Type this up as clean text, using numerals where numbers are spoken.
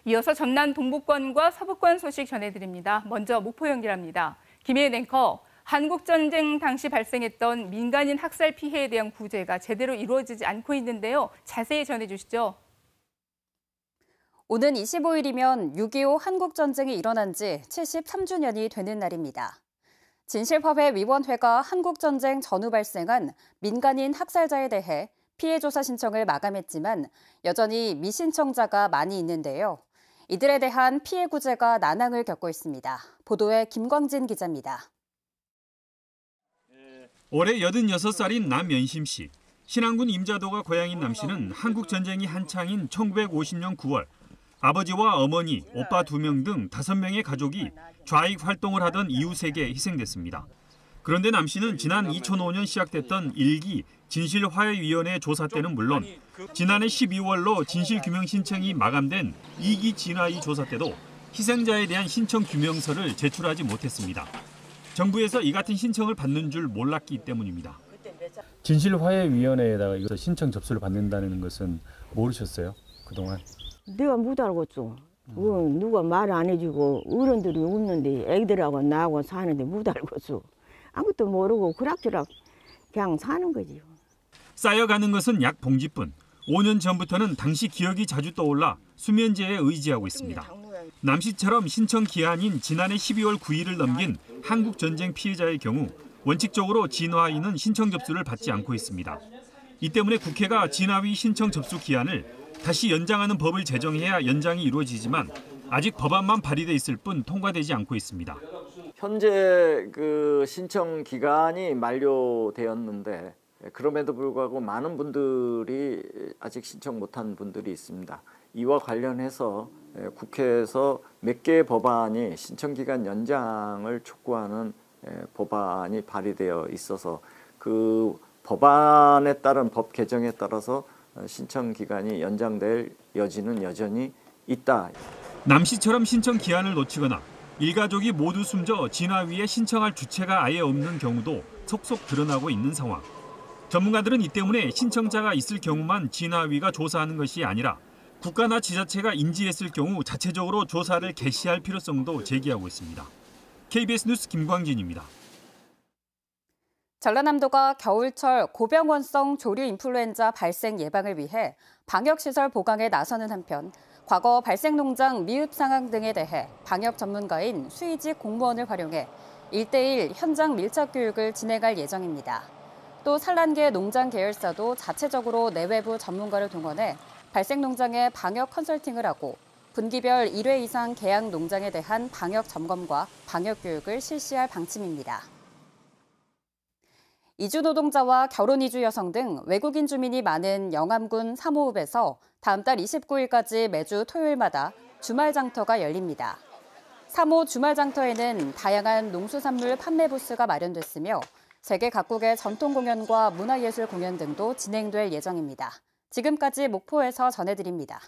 이어서 전남 동부권과 서부권 소식 전해드립니다. 먼저 목포 연결합니다. 김혜은 앵커, 한국전쟁 당시 발생했던 민간인 학살 피해에 대한 구제가 제대로 이루어지지 않고 있는데요. 자세히 전해주시죠. 오는 25일이면 6.25 한국전쟁이 일어난 지 73주년이 되는 날입니다. 진실화해위원회가 한국전쟁 전후 발생한 민간인 학살자에 대해 피해 조사 신청을 마감했지만 여전히 미신청자가 많이 있는데요. 이들에 대한 피해 구제가 난항을 겪고 있습니다. 보도에 김광진 기자입니다. 올해 86살인 남연심 씨. 신안군 임자도가 고향인 남 씨는 한국전쟁이 한창인 1950년 9월 아버지와 어머니, 오빠 2명 등 5명의 가족이 좌익 활동을 하던 이웃에게 희생됐습니다. 그런데 남 씨는 지난 2005년 시작됐던 1기 진실화해위원회 조사 때는 물론 지난해 12월로 진실규명 신청이 마감된 2기 진화위 조사 때도 희생자에 대한 신청 규명서를 제출하지 못했습니다. 정부에서 이 같은 신청을 받는 줄 몰랐기 때문입니다. 진실화해위원회에다가 이거 신청 접수를 받는다는 것은 모르셨어요? 그동안? 내가 못 알겠어. 누가 말 안 해주고 어른들이 없는데 애들하고 나하고 사는데 못 알겠어. 아무것도 모르고 그락저락 그냥 사는 거지. 쌓여가는 것은 약 봉지뿐. 5년 전부터는 당시 기억이 자주 떠올라 수면제에 의지하고 있습니다. 남 씨처럼 신청 기한인 지난해 12월 9일을 넘긴 한국전쟁 피해자의 경우 원칙적으로 진화위는 신청 접수를 받지 않고 있습니다. 이 때문에 국회가 진화위 신청 접수 기한을 다시 연장하는 법을 제정해야 연장이 이루어지지만 아직 법안만 발의돼 있을 뿐 통과되지 않고 있습니다. 현재 그 신청 기간이 만료되었는데 그럼에도 불구하고 많은 분들이 아직 신청 못한 분들이 있습니다. 이와 관련해서 국회에서 몇 개의 법안이 신청 기간 연장을 촉구하는 법안이 발의되어 있어서 그 법안에 따른 법 개정에 따라서 신청 기간이 연장될 여지는 여전히 있다. 남 씨처럼 신청 기한을 놓치거나 일가족이 모두 숨져 진화위에 신청할 주체가 아예 없는 경우도 속속 드러나고 있는 상황. 전문가들은 이 때문에 신청자가 있을 경우만 진화위가 조사하는 것이 아니라 국가나 지자체가 인지했을 경우 자체적으로 조사를 개시할 필요성도 제기하고 있습니다. KBS 뉴스 김광진입니다. 전라남도가 겨울철 고병원성 조류 인플루엔자 발생 예방을 위해 방역시설 보강에 나서는 한편 과거 발생 농장 미흡 상황 등에 대해 방역 전문가인 수의직 공무원을 활용해 1:1 현장 밀착 교육을 진행할 예정입니다. 또 산란계 농장 계열사도 자체적으로 내외부 전문가를 동원해 발생 농장에 방역 컨설팅을 하고 분기별 1회 이상 개양 농장에 대한 방역 점검과 방역 교육을 실시할 방침입니다. 이주 노동자와 결혼 이주 여성 등 외국인 주민이 많은 영암군 사모읍에서 다음 달 29일까지 매주 토요일마다 주말 장터가 열립니다. 사모 주말 장터에는 다양한 농수산물 판매 부스가 마련됐으며 세계 각국의 전통 공연과 문화예술 공연 등도 진행될 예정입니다. 지금까지 목포에서 전해드립니다.